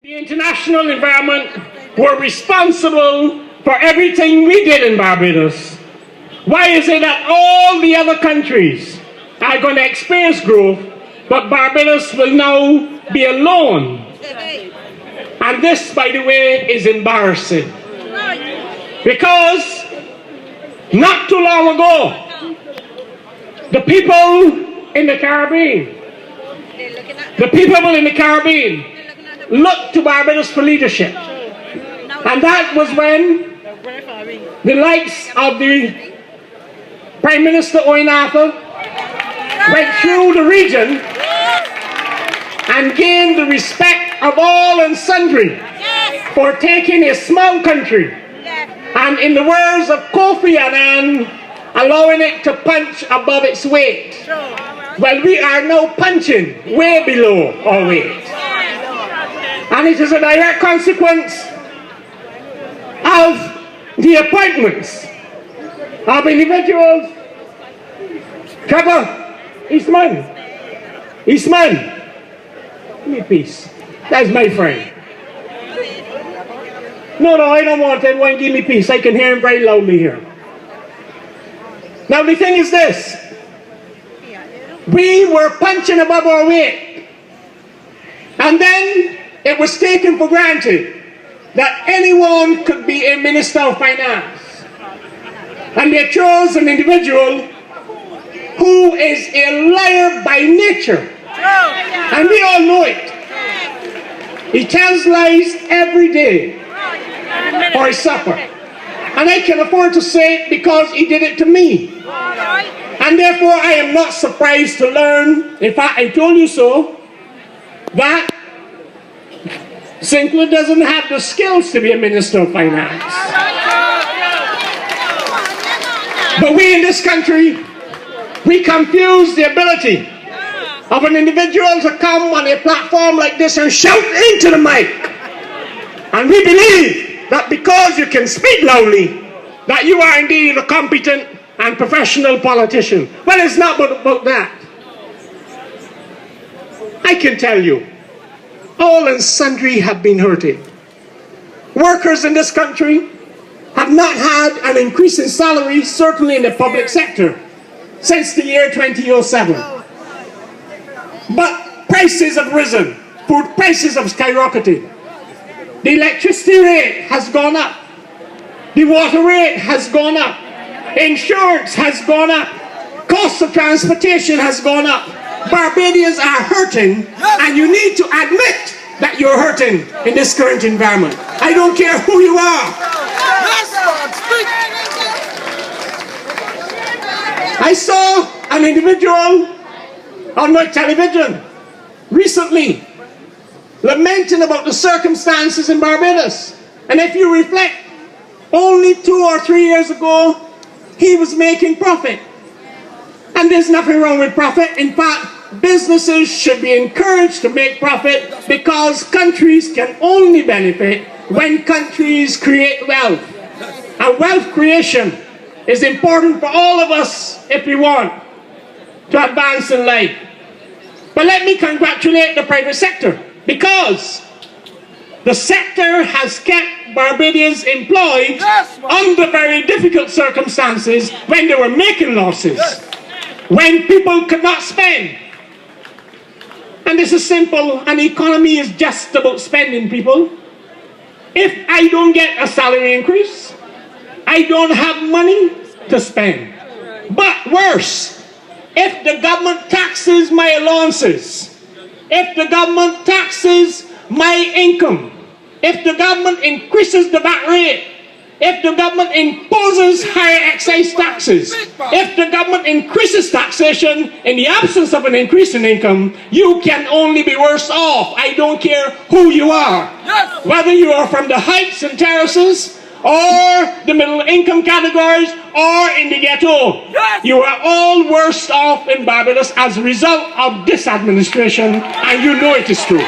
The international environment were responsible for everything we did in Barbados. Why is it that all the other countries are going to experience growth, but Barbados will now be alone? And this, by the way, is embarrassing. Because not too long ago, the people in the Caribbean looked to Barbados for leadership. And that was when the likes of the Prime Minister Owen Arthur went through the region and gained the respect of all and sundry for taking a small country and, in the words of Kofi Annan, allowing it to punch above its weight. Well, we are now punching way below our weight. And it is a direct consequence of the appointments of individuals. Trevor, Eastman, give me peace. That's my friend. No, I don't want anyone to give me peace. I can hear him very loudly here. Now the thing is this. We were punching above our weight. And then it was taken for granted that anyone could be a Minister of Finance. And they chose an individual who is a liar by nature. And we all know it. He tells lies every day for his supper. And I can afford to say it because he did it to me. And therefore I am not surprised to learn, in fact I told you so, that Sinclair doesn't have the skills to be a Minister of Finance. But we in this country, we confuse the ability of an individual to come on a platform like this and shout into the mic. And we believe that because you can speak loudly, that you are indeed a competent and professional politician. Well, it's not about that. I can tell you, all and sundry have been hurting. Workers in this country have not had an increase in salary, certainly in the public sector, since the year 2007. But prices have risen. Food prices have skyrocketed. The electricity rate has gone up. The water rate has gone up. Insurance has gone up. Cost of transportation has gone up. Barbadians are hurting, and you need to admit that you're hurting in this current environment. I don't care who you are. I saw an individual on my television recently lamenting about the circumstances in Barbados. And if you reflect, only 2 or 3 years ago, he was making profit. And there's nothing wrong with profit. In fact, businesses should be encouraged to make profit because countries can only benefit when countries create wealth. And wealth creation is important for all of us if we want to advance in life. But let me congratulate the private sector, because the sector has kept Barbadians employed under very difficult circumstances when they were making losses, when people could not spend. And this is simple. An economy is just about spending, people. If I don't get a salary increase, I don't have money to spend. But worse, if the government taxes my allowances, if the government taxes my income, if the government increases the VAT rate, if the government imposes higher excise taxes, if the government increases taxation in the absence of an increase in income, you can only be worse off. I don't care who you are. Whether you are from the heights and terraces, or the middle income categories, or in the ghetto. You are all worse off in Barbados as a result of this administration, and you know it is true.